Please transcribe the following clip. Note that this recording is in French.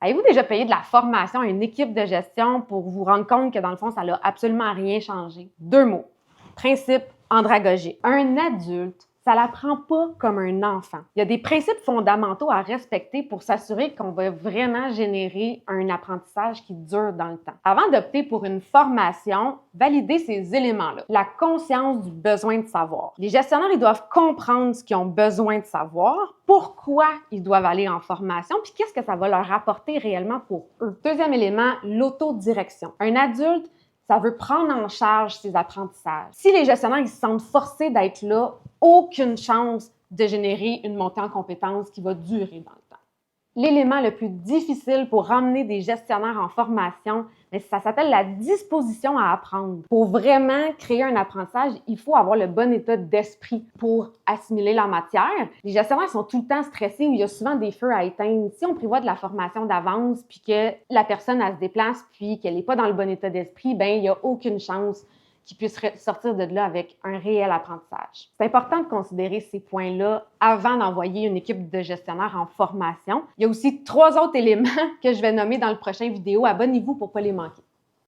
Avez-vous déjà payé de la formation à une équipe de gestion pour vous rendre compte que dans le fond, ça n'a absolument rien changé? 2 mots. Principe andragogique. Un adulte, ça l'apprend pas comme un enfant. Il y a des principes fondamentaux à respecter pour s'assurer qu'on va vraiment générer un apprentissage qui dure dans le temps. Avant d'opter pour une formation, validez ces éléments-là. La conscience du besoin de savoir. Les gestionnaires, ils doivent comprendre ce qu'ils ont besoin de savoir, pourquoi ils doivent aller en formation, puis qu'est-ce que ça va leur apporter réellement pour eux. Deuxième élément, l'autodirection. Un adulte, ça veut prendre en charge ses apprentissages. Si les gestionnaires ils se sentent forcés d'être là, aucune chance de générer une montée en compétences qui va durer dans le temps. L'élément le plus difficile pour ramener des gestionnaires en formation, ça s'appelle la disposition à apprendre. Pour vraiment créer un apprentissage, il faut avoir le bon état d'esprit pour assimiler la matière. Les gestionnaires sont tout le temps stressés ou il y a souvent des feux à éteindre. Si on prévoit de la formation d'avance puis que la personne elle se déplace puis qu'elle n'est pas dans le bon état d'esprit, ben il n'y a aucune chance qui puissent sortir de là avec un réel apprentissage. C'est important de considérer ces points-là avant d'envoyer une équipe de gestionnaires en formation. Il y a aussi 3 autres éléments que je vais nommer dans le prochain vidéo. Abonnez-vous pour ne pas les manquer.